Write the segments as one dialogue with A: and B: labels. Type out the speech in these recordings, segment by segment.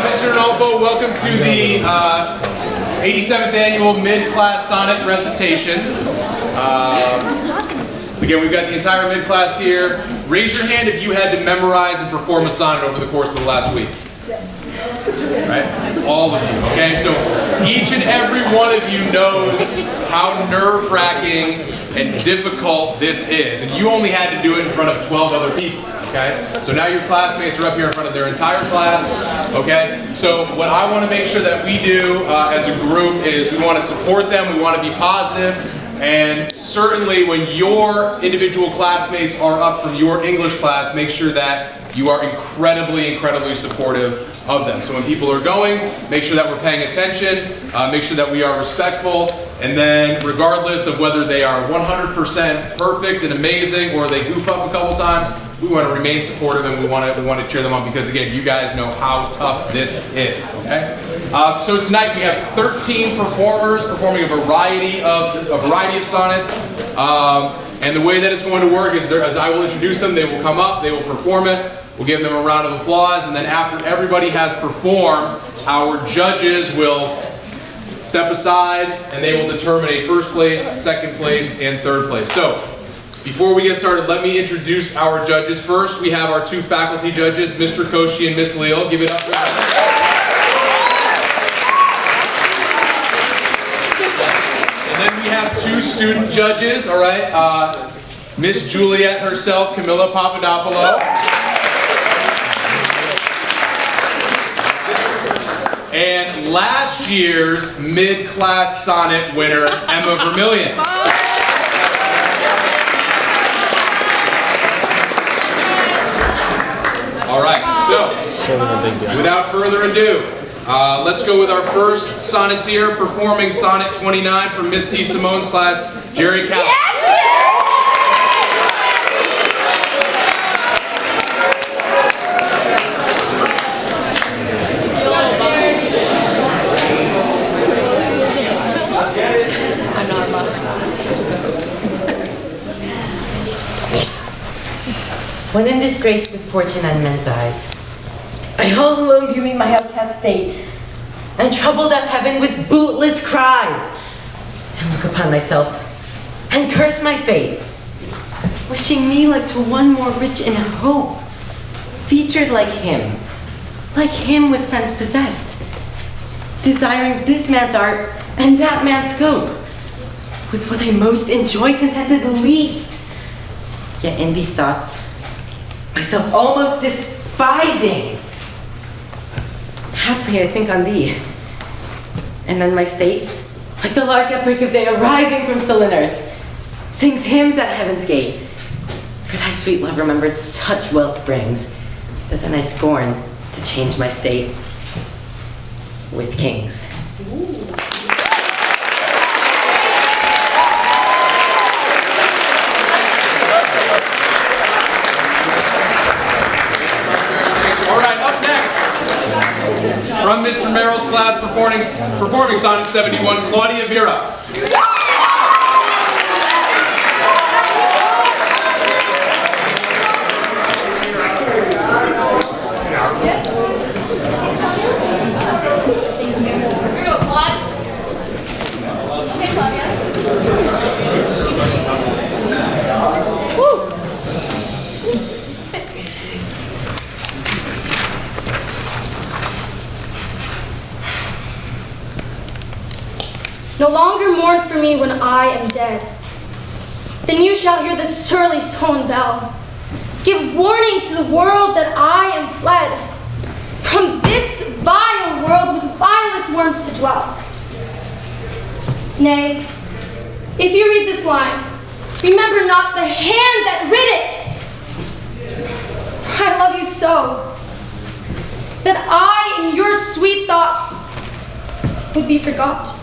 A: Mr. Danforth, welcome to the 87th annual mid-class sonnet recitation. Again, we've got the entire mid-class here. Raise your hand if you had to memorize and perform a sonnet over the course of the last week. Right? All of you, okay? So each and every one of you knows how nerve-wracking and difficult this is. And you only had to do it in front of 12 other people, okay? So now your classmates are up here in front of their entire class, okay? So what I want to make sure that we do as a group is we want to support them, we want to be positive, and certainly when your individual classmates are up from your English class, make sure that you are incredibly, incredibly supportive of them. So when people are going, make sure that we're paying attention, make sure that we are respectful, and then regardless of whether they are 100% perfect and amazing or they goof up a couple times, we want to remain supportive and we want to cheer them on because again, you guys know how tough this is, okay? So tonight we have 13 performers performing a variety of sonnets. And the way that it's going to work is as I will introduce them, they will come up, they will perform it, we'll give them a round of applause, and then after everybody has performed, our judges will step aside and they will determine a first place, second place, and third place. So, before we get started, let me introduce our judges. First, we have our two faculty judges, Mr. Koshi and Miss Leal. Give it up for them. And then we have two student judges, all right? Miss Juliet herself, Camilla Papadopoulou. And last year's mid-class sonnet winner, Emma Vermillion. All right, so without further ado, let's go with our first sonneteer performing Sonnet 29 from Miss T. Simone's class, Gerry Calles.
B: When in disgrace with fortune and men's eyes, I all alone viewing my outcast state, and troubled up heaven with bootless cries, and look upon myself, and curse my fate, wishing me like to one more rich in hope, featured like him with friends possessed, desiring this man's art and that man's scope, with what I most enjoy contented the least, yet in these thoughts, myself almost despising. Haply I think on thee, and then my state, like the lark at break of day arising from sullen earth, sings hymns at heaven's gate. For thy sweet love remembered such wealth brings, that then I scorn to change my state with kings.
A: From Mr. Merrill's class, performing Sonnet 71, Claudia Vira.
C: No longer mourn for me when I am dead. Then you shall hear the surly sullen bell give warning to the world that I am fled from this vile world with vilest worms to dwell. Nay, if you read this line, remember not the hand that writ it. For I love you so that I in your sweet thoughts would be forgot.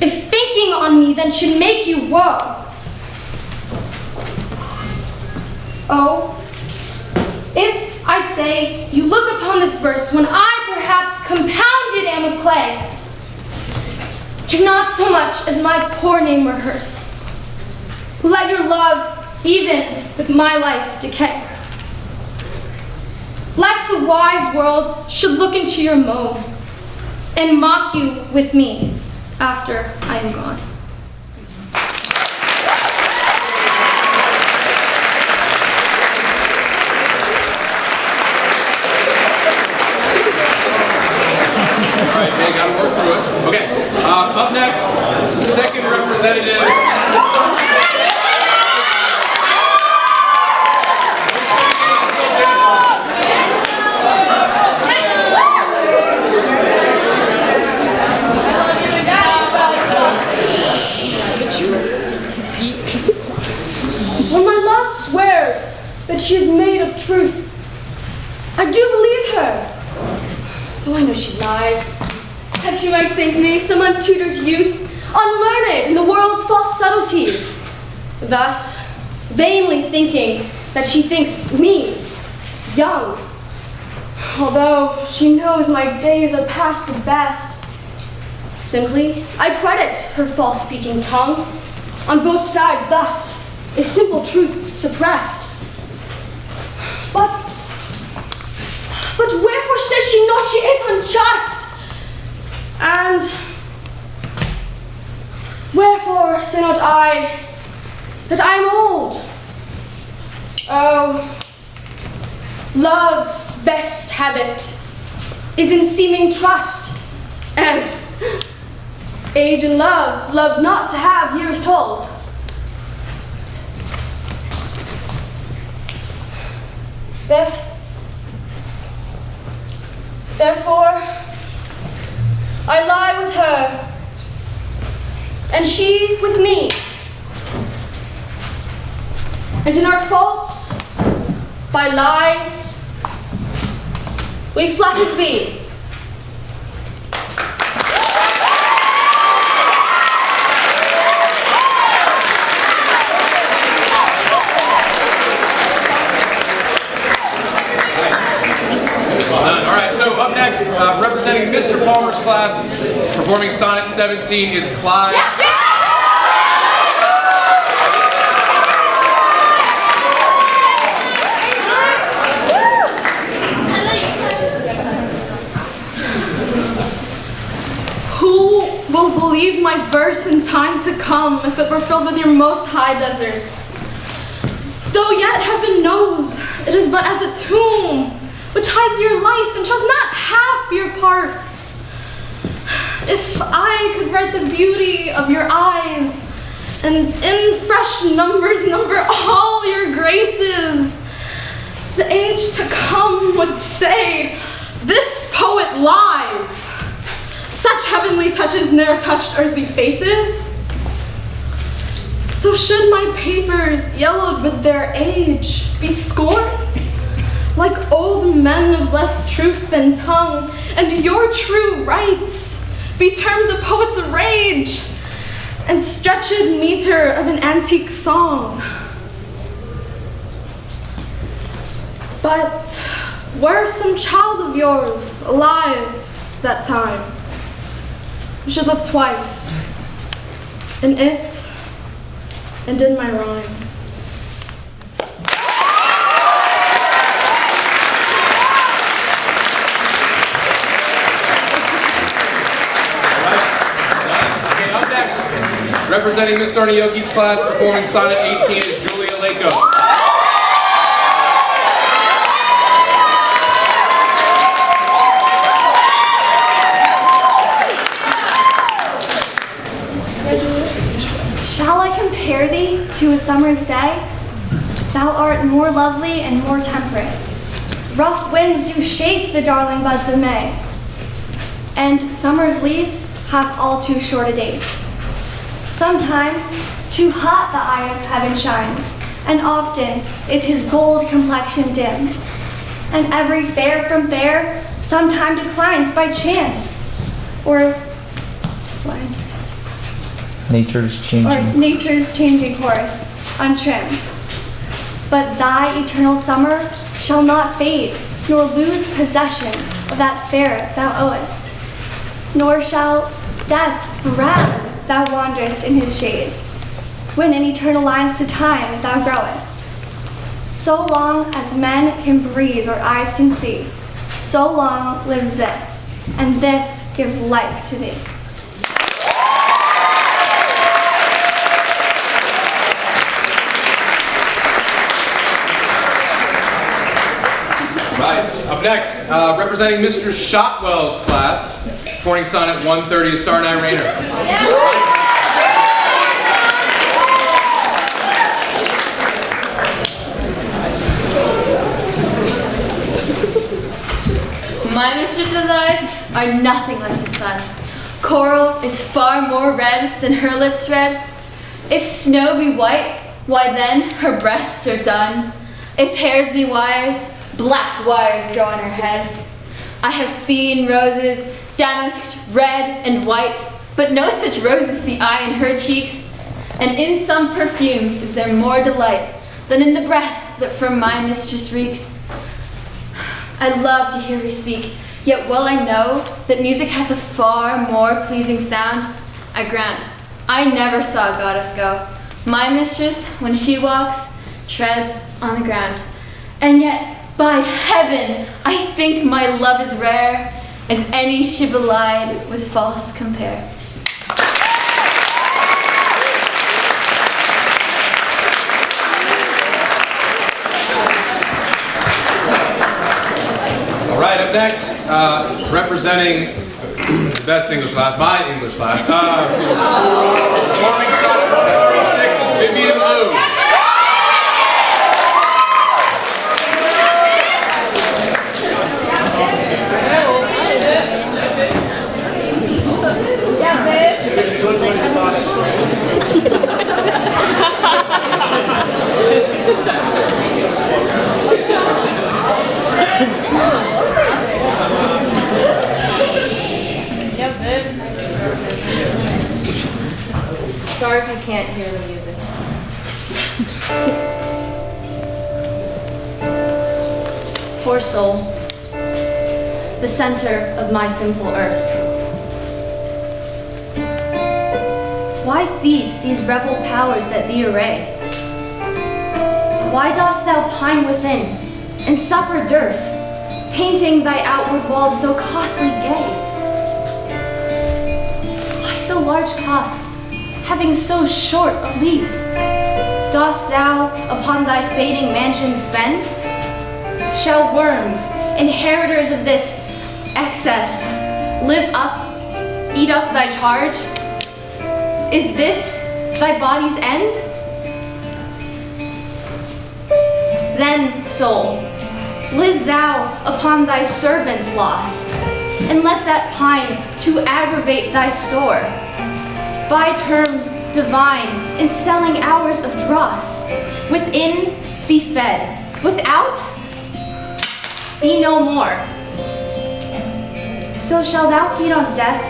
C: If thinking on me then should make you woe. Oh, if I say you look upon this verse when I perhaps compounded am of clay, do not so much as my poor name rehearse. Let your love even with my life decay. lest the wise world should look into your moan and mock you with me after I am gone.
A: All right, they got to work through it. Okay, up next, second representative.
C: When my love swears that she is made of truth, I do believe her. Oh, I know she lies, that she might think me some untutored youth, unlearned in the world's false subtleties, thus vainly thinking that she thinks me young, although she knows my days are past the best. Simply, I credit her false-speaking tongue. On both sides, thus, is simple truth suppressed. But wherefore says she not she is unjust? And wherefore say not I that I am old? Oh, love's best habit is in seeming trust, and age in love loves not to have years told. Therefore, I lie with her, and she with me. And in our faults, by lies, we flattered be.
A: All right, so up next, representing Mr. Palmer's class, performing Sonnet 17 is Clyde.
C: Who will believe my verse in time to come if it were filled with your most high deserts? Though yet heaven knows it is but as a tomb which hides your life and shows not half your parts. If I could write the beauty of your eyes, and in fresh numbers number all your graces, the age to come would say, this poet lies. Such heavenly touches ne'er touched earthly faces. So should my papers, yellowed with their age, be scorned? Like old men of less truth than tongue, and your true rights be termed a poet's rage, and stretched meter of an antique song. But were some child of yours alive that time, you should live twice, in it and in my rhyme.
A: Representing Ms. Sarnioki's class, performing Sonnet 18 is Julia Laico.
D: Shall I compare thee to a summer's day? Thou art more lovely and more temperate. Rough winds do shake the darling buds of May, and summer's lease hath all too short a date. Sometime too hot the eye of heaven shines, and often is his gold complexion dimmed. And every fair from fair sometime declines by chance, or
E: Nature's
D: changing course, untrimmed. But thy eternal summer shall not fade, nor lose possession of that fair thou owest. Nor shall death brag thou wanderest in his shade, when in eternal lines to time thou growest. So long as men can breathe or eyes can see, so long lives this, and this gives life to thee.
A: Right, up next, representing Mr. Shotwell's class, performing Sonnet 130 is Sarnai Reiner.
E: My mistress's eyes are nothing like the sun. Coral is far more red than her lips red. If snow be white, why then her breasts are dun. If hairs be wires, black wires grow on her head. I have seen roses damasked red and white, but no such roses see I in her cheeks. And in some perfumes is there more delight than in the breath that from my mistress reeks. I love to hear her speak, yet well I know that music hath a far more pleasing sound. I grant, I never saw a goddess go. My mistress, when she walks, treads on the ground. And yet, by heaven, I think my love is rare, as any she belied with false compare.
A: All right, up next, representing the best English class, my English class, performing Sonnet 136 is Vivian Lu.
E: Sorry if you can't hear the music. Poor soul, the center of my sinful earth. Why feast these rebel powers that thee array? Why dost thou pine within and suffer dearth, painting thy outward walls so costly gay? Why so large cost, having so short a lease? Dost thou upon thy fading mansion spend? Shall worms, inheritors of this excess, live up, eat up thy charge? Is this thy body's end? Then, soul, live thou upon thy servant's loss, and let that pine to aggravate thy store. By terms divine in selling hours of dross, within be fed, without be no more. So shall thou feed on death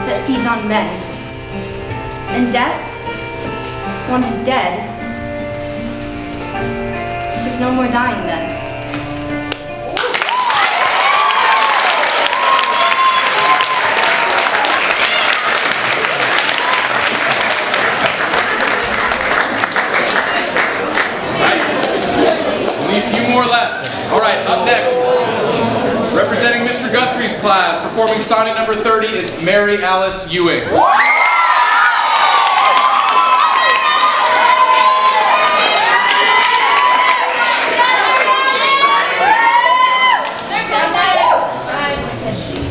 E: that feeds on men, and death, once dead, there's no more dying then.
A: More left. All right, up next, representing Mr. Guthrie's class, performing Sonnet number 30 is Mary Alice Ewing.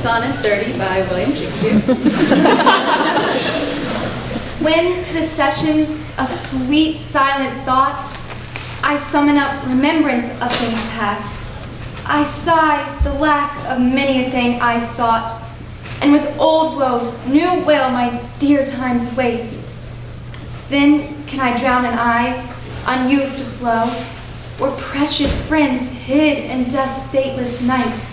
E: Sonnet 30 by William Shakespeare.
D: When to the sessions of sweet silent thought I summon up remembrance of things past, I sigh the lack of many a thing I sought, and with old woes new wail my dear time's waste. Then can I drown an eye, unused to flow, where precious friends hid in death's dateless night,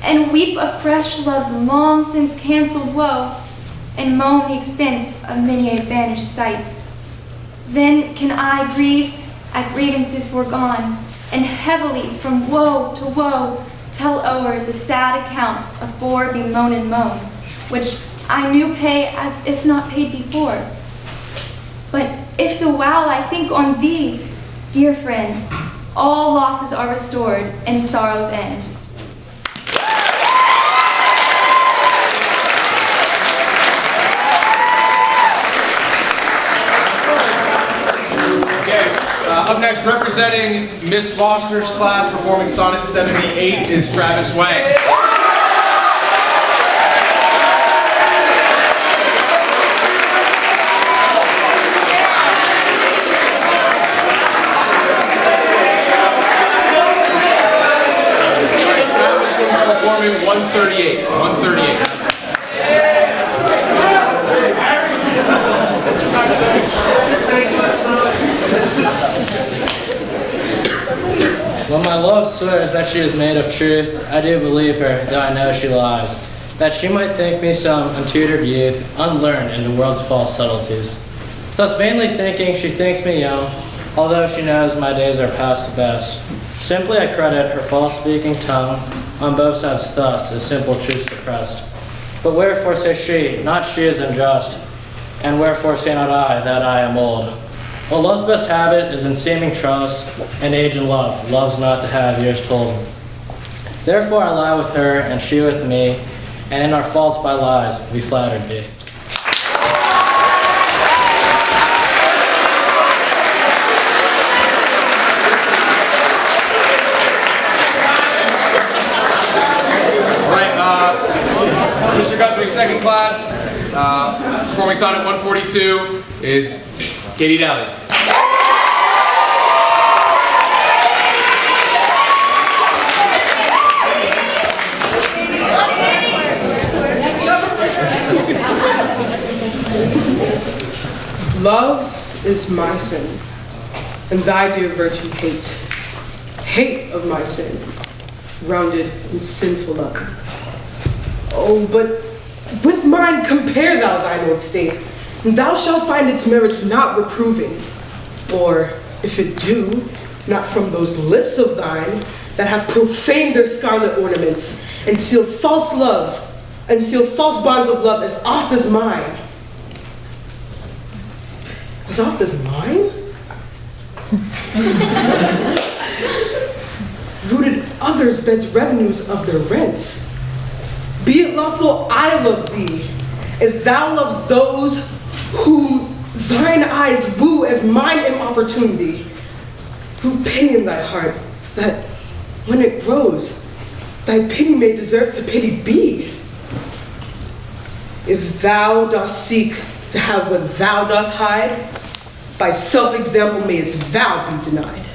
D: and weep afresh love's long since cancelled woe, and moan the expense of many a vanished sight. Then can I grieve at grievances foregone, and heavily from woe to woe tell o'er the sad account of fore bemoan and moan, which I knew pay as if not paid before. But if the while I think on thee,
F: Dear friend, all losses are restored and sorrows end.
A: Up next, representing Miss Foster's class, performing Sonnet 78, is Travis Wang. Travis will be performing 138. 138.
G: When my love swears that she is made of truth, I do believe her, though I know she lies. That she might think me some untutored youth, unlearned in the world's false subtleties. Thus vainly thinking she thinks me young, although she knows my days are past the best. Simply I credit her false-speaking tongue, on both sides thus is simple truth suppressed. But wherefore says she, not she is unjust, and wherefore say not I, that I am old? Well, love's best habit is in seeming trust, and age in love loves not to have years told. Therefore I lie with her, and she with me, and in our faults by lies we flattered be.
A: All right, Mr. Guthrie's second class, performing Sonnet 142, is Katie Daly.
H: Love is my sin, and thy dear virtue hate. Hate of my sin, rounded in sinful love. Oh, but with mine compare thou thine old state, and thou shalt find its merits not reproving. Or, if it do, not from those lips of thine that have profaned their scarlet ornaments, and sealed false loves, and sealed false bonds of love as oft as mine. As oft as mine? Rooted others' beds revenues of their rents. Be it lawful I love thee, as thou lovest those who thine eyes woo as mine am opportunity. Root pity in thy heart, that when it grows, thy pity may deserve to pity be. If thou dost seek to have what thou dost hide, by self-example mayest thou be denied.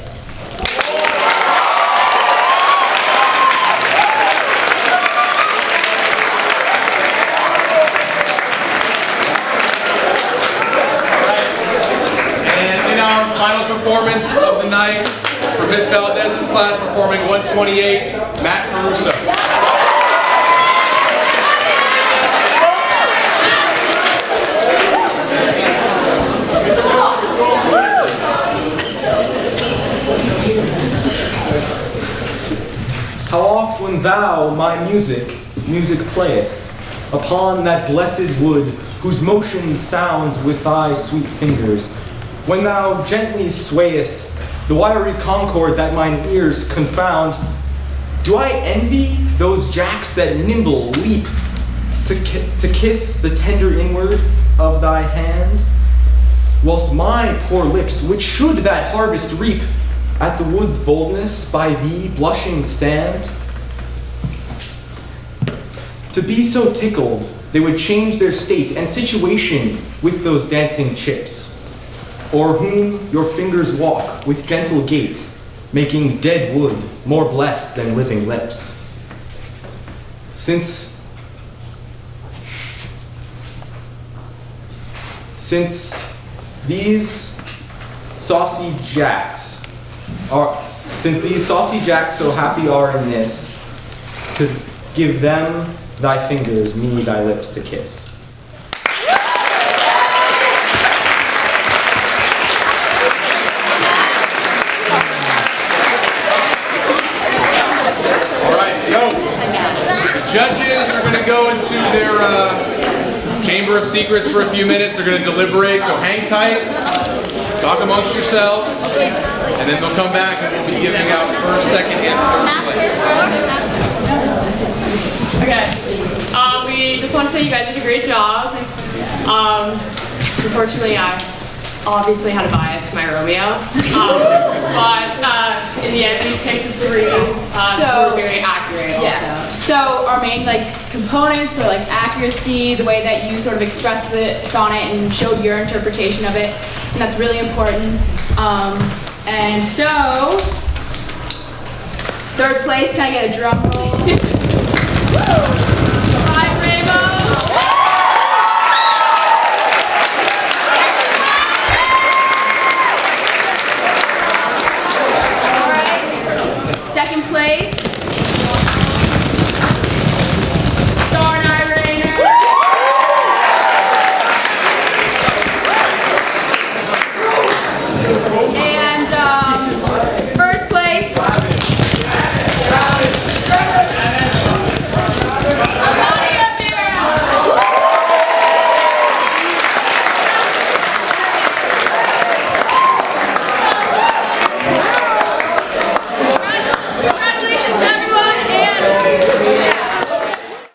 A: And in our final performance of the night, for Miss Valdez's class, performing 128, Matt Caruso.
I: How oft when thou my music playest, upon that blessed wood whose motion sounds with thy sweet fingers, when thou gently swayest the wiry concord that mine ears confound, do I envy those jacks that nimble leap to kiss the tender inward of thy hand, whilst my poor lips, which should that harvest reap, at the wood's boldness by thee blushing stand? To be so tickled, they would change their state and situation with those dancing chips, o'er whom your fingers walk with gentle gait, making dead wood more blessed than living lips. Since these saucy jacks so happy are in this, to give them thy fingers, me thy lips to kiss.
A: All right, so the judges are going to go into their chamber of secrets for a few minutes. They're going to deliberate, so hang tight. Talk amongst yourselves, and then they'll come back and we'll be giving out first, second, and third place.
J: Okay. We just want to say you guys did a great job. Unfortunately, I obviously had a bias to my Romeo. But in the end, we picked 3 who were very accurate also.
F: So our main components were accuracy, the way that you sort of expressed the sonnet and showed your interpretation of it, and that's really important. And so, 3rd place, can I get a drum roll?